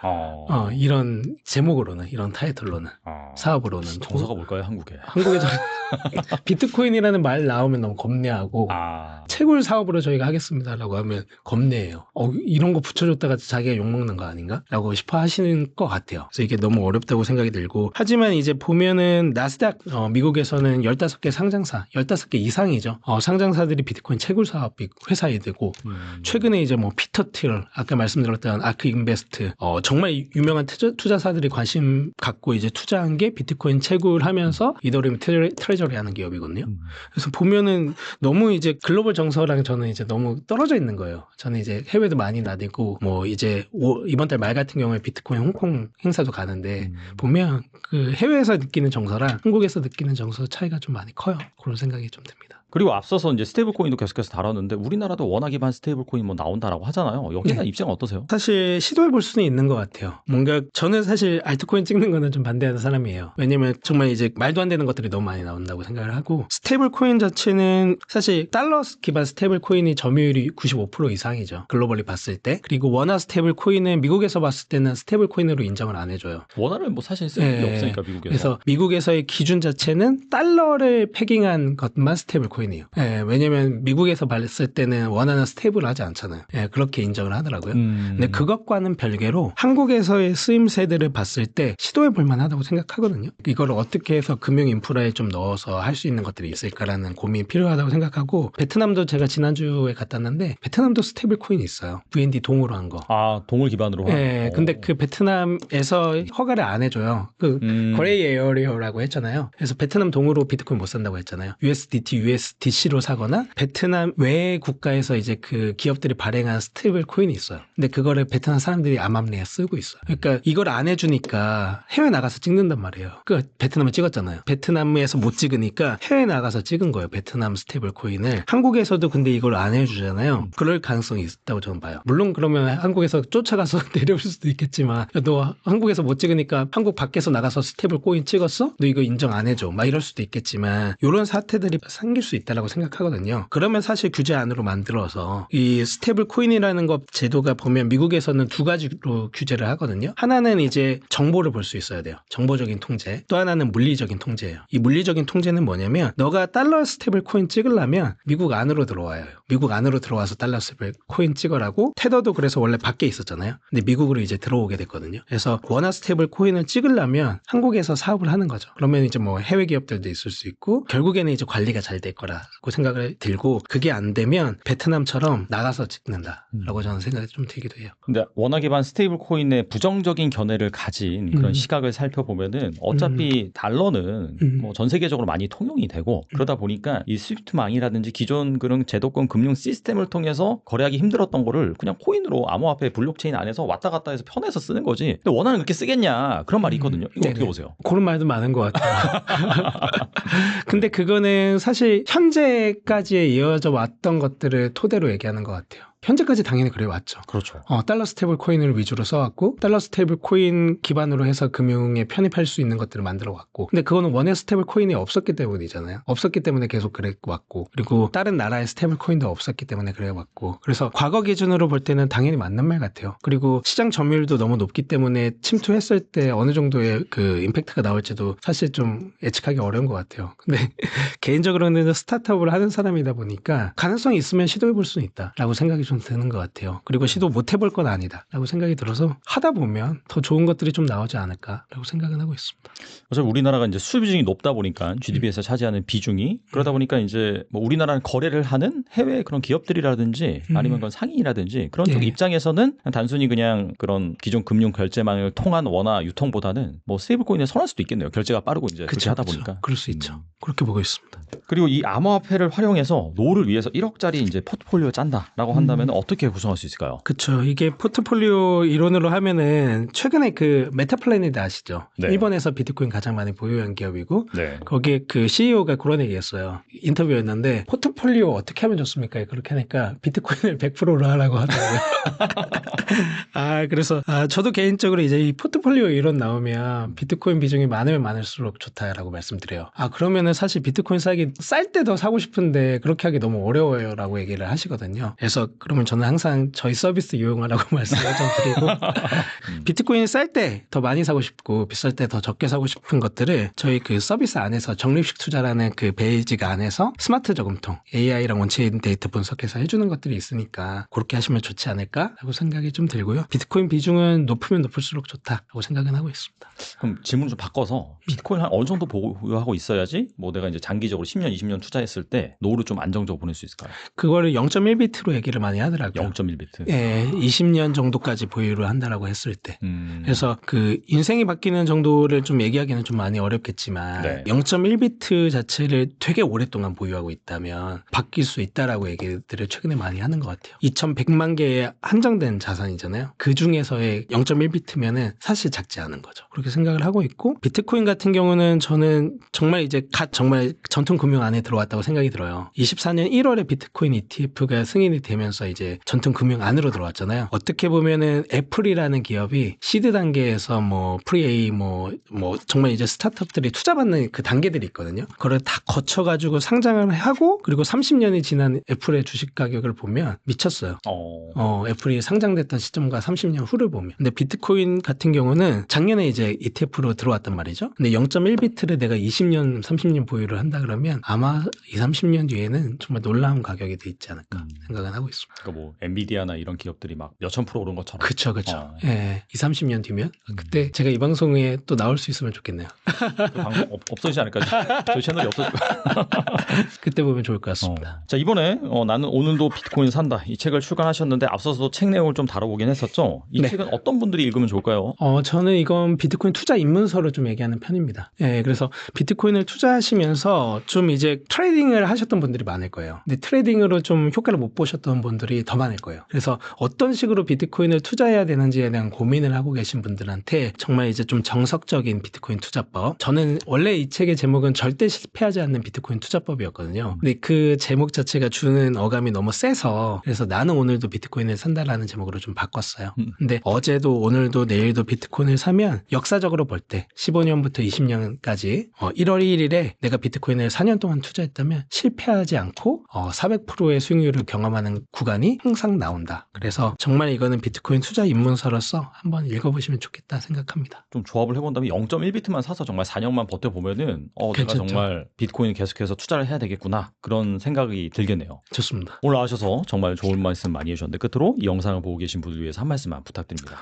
이런 제목으로는 이런 타이틀로는 사업으로 말로는. 정서가 뭘까요, 한국에? 한국에 비트코인이라는 말 나오면 너무 겁내하고 채굴 사업으로 저희가 하겠습니다라고 하면 겁내요. 이런 거 붙여줬다가 자기가 욕먹는 거 아닌가? 라고 싶어 하시는 것 같아요. 그래서 이게 너무 어렵다고 생각이 들고 하지만 이제 보면은 나스닥 미국에서는 15개 상장사 15개 이상이죠. 상장사들이 비트코인 채굴 사업 회사에 되고 최근에 이제 뭐 피터 틸 아까 말씀드렸던 아크 인베스트 정말 유명한 투자사들이 관심 갖고 이제 투자한 게 비트코인 채굴하면서 이더리움 트레저리 하는 기업이거든요. 그래서 보면은 너무 이제 글로벌 정서랑 저는 이제 너무 떨어져 있는 거예요. 저는 이제 해외도 많이 나대고 뭐 이제 이번 달 말 같은 경우에 비트코인 홍콩 행사도 가는데 보면 그 해외에서 느끼는 정서랑 한국에서 느끼는 정서 차이가 좀 많이 커요. 그런 생각이 좀 듭니다. 그리고 앞서서 이제 스테이블 코인도 계속해서 다뤘는데 우리나라도 원화 기반 스테이블 코인 뭐 나온다라고 하잖아요. 여기에 대한 입장은 어떠세요? 사실 시도해 볼 수는 있는 것 같아요. 뭔가 저는 사실 알트코인 찍는 거는 좀 반대하는 사람이에요. 왜냐면 정말 이제 말도 안 되는 것들이 너무 많이 나온다고 생각을 하고 스테이블 코인 자체는 사실 달러 기반 스테이블 코인이 점유율이 95% 이상이죠. 글로벌리 봤을 때. 그리고 원화 스테이블 코인은 미국에서 봤을 때는 스테이블 코인으로 인정을 안 해줘요. 원화를 뭐 사실 쓸 일이 없으니까 미국에서. 그래서 미국에서의 기준 자체는 달러를 패깅한 것만 스테이블 코인이에요. 왜냐면 미국에서 봤을 때는 원화는 스테이블 하지 않잖아요. 그렇게 인정을 하더라고요. 근데 그것과는 별개로 한국에서의 쓰임새들을 봤을 때 시도해 볼 만하다고 생각하거든요. 이걸 어떻게 해서 금융 인프라에 좀 넣어서 할 수 있는 것들이 있을까라는 고민이 필요하다고 생각하고 베트남도 제가 지난주에 갔다 왔는데 베트남도 스테이블 코인이 있어요. VND 동으로 한 거. 동을 기반으로 한 네. 근데 그 베트남에서 허가를 안 해줘요. 거래이 에어리어라고 했잖아요. 그래서 베트남 동으로 비트코인 못 산다고 했잖아요. USDT, USDC로 사거나 베트남 외 국가에서 이제 그 기업들이 발행한 스테이블 코인이 있어요. 근데 그거를 베트남 사람들이 암암리에 쓰고 있어요. 그러니까 이걸 안 해주니까 해외 나가서 찍는단 말이에요. 그 베트남을 찍었잖아요. 베트남에서 못 찍으니까 해외 나가서 찍은 거예요. 베트남 스테이블 코인을. 한국에서도 근데 이걸 안 해주잖아요. 그럴 가능성이 있다고 저는 봐요. 물론 그러면 한국에서 쫓아가서 내려올 수도 있겠지만 너 한국에서 못 찍으니까 한국 밖에서 나가서 스테이블 코인 찍었어? 너 이거 인정 안 해줘. 막 이럴 수도 있겠지만 이런 사태들이 생길 수 있다라고 생각하거든요. 그러면 사실 규제안으로 만들어서 이 스테이블 코인이라는 것 제도가 보면 미국에서는 두 가지로 규제를 하거든요. 하나는 이제 정보를 볼 수 있어야 돼요. 정보적인 통제. 또 하나는 물리적인 통제예요. 이 물리적인 통제는 뭐냐면 너가 달러 스테이블 코인 찍으려면 미국 안으로 들어와요. 미국 안으로 들어와서 달러 스테이블 코인 찍으라고 테더도 그래서 원래 밖에 있었잖아요. 근데 미국으로 이제 들어오게 됐거든요. 그래서 원화 스테이블 코인을 찍으려면 한국에서 사업을 하는 거죠. 그러면 이제 뭐 해외 기업들도 있을 수 있고 결국에는 이제 관리가 잘 될 거라고 생각을 들고 그게 안 되면 베트남처럼 나가서 찍는다라고 저는 생각이 좀 들기도 해요. 근데 원화 기반 스테이블 코인의 부정적인 견해를 가진 그런 시각을 살펴보면은 어차피 달러는 뭐 전 세계적으로 많이 통용이 되고 그러다 보니까 이 스위프트망이라든지 기존 그런 제도권 금융 시스템을 통해서 거래하기 힘들었던 거를 그냥 코인으로 암호화폐 블록체인 안에서 왔다 갔다 해서 편해서 쓰는 거지. 근데 원화는 그렇게 쓰겠냐 그런 말이 있거든요. 이거 어떻게 보세요? 그런 말도 많은 것 같아요. 근데 그거는 사실 현재까지 이어져 왔던 것들을 토대로 얘기하는 것 같아요. 현재까지 당연히 그래 왔죠. 그렇죠. 달러 스테이블 코인을 위주로 써왔고 달러 스테이블 코인 기반으로 해서 금융에 편입할 수 있는 것들을 만들어 왔고 근데 그거는 원화 스테이블 코인이 없었기 때문이잖아요. 없었기 때문에 계속 그래 왔고 그리고 다른 나라의 스테이블 코인도 없었기 때문에 그래 왔고 그래서 과거 기준으로 볼 때는 당연히 맞는 말 같아요. 그리고 시장 점유율도 너무 높기 때문에 침투했을 때 어느 정도의 그 임팩트가 나올지도 사실 좀 예측하기 어려운 것 같아요. 근데 개인적으로는 스타트업을 하는 사람이다 보니까 가능성이 있으면 시도해 볼 수는 있다라고 생각이 좀 드는 것 같아요. 그리고 시도 못 해볼 건 아니다라고 생각이 들어서 하다 보면 더 좋은 것들이 좀 나오지 않을까라고 생각은 하고 있습니다. 어차피 우리나라가 이제 수출 비중이 높다 보니까 GDP에서 차지하는 비중이 그러다 보니까 이제 뭐 우리나라는 거래를 하는 해외 그런 기업들이라든지 아니면 그런 상인이라든지 그런 쪽 입장에서는 단순히 그냥 그런 기존 금융 결제망을 통한 원화 유통보다는 뭐 스테이블 코인에 선할 수도 있겠네요. 결제가 빠르고 이제 그렇게 하다 보니까. 그럴 수 있죠. 그렇게 보고 있습니다. 그리고 이 암호화폐를 활용해서 노를 위해서 1억짜리 이제 포트폴리오 짠다라고 한다면 어떻게 구성할 수 있을까요? 그렇죠. 이게 포트폴리오 이론으로 하면은 최근에 그 메타플래닛 아시죠? 네. 일본에서 비트코인 가장 많이 보유한 기업이고 네. 거기에 그 CEO가 그런 얘기했어요. 인터뷰였는데 포트폴리오 어떻게 하면 좋습니까? 그렇게 하니까 비트코인을 100%로 하라고 하더라고요. 그래서 저도 개인적으로 이제 이 포트폴리오 이론 나오면 비트코인 비중이 많으면 많을수록 좋다라고 말씀드려요. 그러면은 사실 비트코인 쌀 때 더 사고 싶은데 그렇게 하기 너무 어려워요라고 얘기를 하시거든요. 그래서 그러면 저는 항상 저희 서비스 이용하라고 말씀을 좀 드리고 비트코인이 쌀 때 더 많이 사고 싶고 비쌀 때 더 적게 사고 싶은 것들을 저희 그 서비스 안에서 적립식 투자라는 그 베이지가 안에서 스마트 저금통 AI랑 원체인 데이터 분석해서 해주는 것들이 있으니까 그렇게 하시면 좋지 않을까라고 생각이 좀 들고요. 비트코인 비중은 높으면 높을수록 좋다라고 생각은 하고 있습니다. 그럼 질문을 좀 바꿔서 비트코인 한 어느 정도 보유하고 있어야지 뭐 내가 이제 장기적으로 10년, 20년 투자했을 때 노후를 좀 안정적으로 보낼 수 있을까요? 그거를 0.1비트로 얘기를 많이 하더라고요. 0.1비트. 예, 20년 정도까지 보유를 한다라고 했을 때. 그래서 그 인생이 바뀌는 정도를 좀 얘기하기는 좀 많이 어렵겠지만 네. 0.1비트 자체를 되게 오랫동안 보유하고 있다면 바뀔 수 있다라고 얘기들을 최근에 많이 하는 것 같아요. 2,100만 개의 한정된 자산이잖아요. 그 중에서의 0.1비트면은 사실 작지 않은 거죠. 그렇게 생각을 하고 있고 비트코인 같은 경우는 저는 정말 이제 정말 전통 금융 안에 들어왔다고 생각이 들어요. 24년 1월에 비트코인 ETF가 승인이 되면서 이제 전통 금융 안으로 들어왔잖아요. 어떻게 보면은 애플이라는 기업이 시드 단계에서 뭐 프리A 뭐 정말 이제 스타트업들이 투자받는 그 단계들이 있거든요. 그걸 다 거쳐가지고 상장을 하고 그리고 30년이 지난 애플의 주식 가격을 보면 미쳤어요. 애플이 상장됐던 시점과 30년 후를 보면. 근데 비트코인 같은 경우는 작년에 이제 ETF로 들어왔단 말이죠. 근데 0.1비트를 내가 20년, 30년 보유를 한다 그러면 아마 20, 30년 뒤에는 정말 놀라운 가격이 돼 있지 않을까 생각은 하고 있습니다. 그러니까 뭐 엔비디아나 이런 기업들이 막 몇천 프로 오른 것처럼. 그렇죠. 예, 20, 30년 뒤면 그때 제가 이 방송에 또 나올 수 있으면 좋겠네요. 그 방송 없어지지 않을까? 저희 채널이 없어질 거야. 그때 보면 좋을 것 같습니다. 자, 이번에 나는 오늘도 비트코인 산다. 이 책을 출간하셨는데 앞서서 책 내용을 좀 다뤄보긴 했었죠. 이 네. 책은 어떤 분들이 읽으면 좋을까요? 저는 이건 비트코인 투자 입문서로 좀 얘기하는 편입니다. 예, 그래서 비트코인을 투자하시면서 좀 이제 트레이딩을 하셨던 분들이 많을 거예요. 근데 트레이딩으로 좀 효과를 못 보셨던 분들이 더 많을 거예요. 그래서 어떤 식으로 비트코인을 투자해야 되는지에 대한 고민을 하고 계신 분들한테 정말 이제 좀 정석적인 비트코인 투자법. 저는 원래 이 책의 제목은 절대 실패하지 않는 비트코인 투자법이었거든요. 근데 그 제목 자체가 주는 어감이 너무 세서 그래서 나는 오늘도 비트코인을 산다라는 제목으로 좀 바꿨어요. 근데 어제도 오늘도 내일도 비트코인을 사면 역사적으로 볼 때 15년부터 20년까지 1월 1일에 내가 비트코인을 4년 동안 투자했다면 실패하지 않고 400%의 수익률을 경험하는 구간이 항상 나온다. 그래서 정말 이거는 비트코인 투자 입문서로서 한번 읽어보시면 좋겠다 생각합니다. 좀 조합을 해본다면 0.1비트만 사서 정말 4년만 버텨보면은 내가 괜찮죠. 정말 비트코인 계속해서 투자를 해야 되겠구나 그런 생각이 들겠네요. 좋습니다. 오늘 나와주셔서 정말 좋은 말씀 많이 해주셨는데 끝으로 이 영상을 보고 계신 분들 위해서 한 말씀만 부탁드립니다.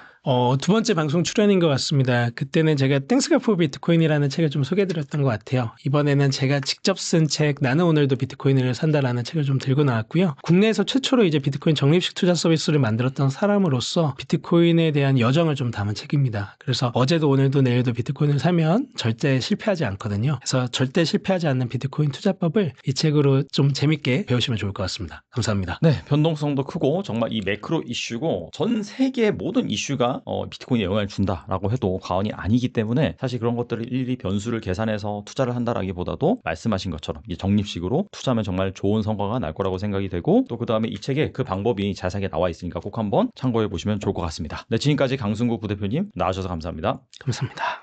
두 번째 방송 출연인 것 같습니다. 그때는 제가 땡스가 포 비트코인이라는 책을 좀 소개해드렸던 것 같아요. 이번에는 제가 직접 쓴 책 나는 오늘도 비트코인을 산다라는 책을 좀 들고 나왔고요. 국내에서 최초로 이제 비트코인 적립식 투자 서비스를 만들었던 사람으로서 비트코인에 대한 여정을 좀 담은 책입니다. 그래서 어제도 오늘도 내일도 비트코인을 사면 절대 실패하지 않거든요. 그래서 절대 실패하지 않는 비트코인 투자법을 이 책으로 좀 재밌게 배우시면 좋을 것 같습니다. 감사합니다. 네, 변동성도 크고 정말 이 매크로 이슈고 전 세계의 모든 이슈가 비트코인에 영향을 준다라고 해도 과언이 아니기 때문에 사실 그런 것들을 일일이 변수를 계산해서 투자를 한다라기보다도 말씀하신 것처럼 이 적립식으로 투자하면 정말 좋은 성과가 날 거라고 생각이 되고 또 그 다음에 이 책에 그 방법이 자세하게 나와 있으니까 꼭 한번 참고해 보시면 좋을 것 같습니다. 네, 지금까지 강승구 부대표님 나와주셔서 감사합니다. 감사합니다.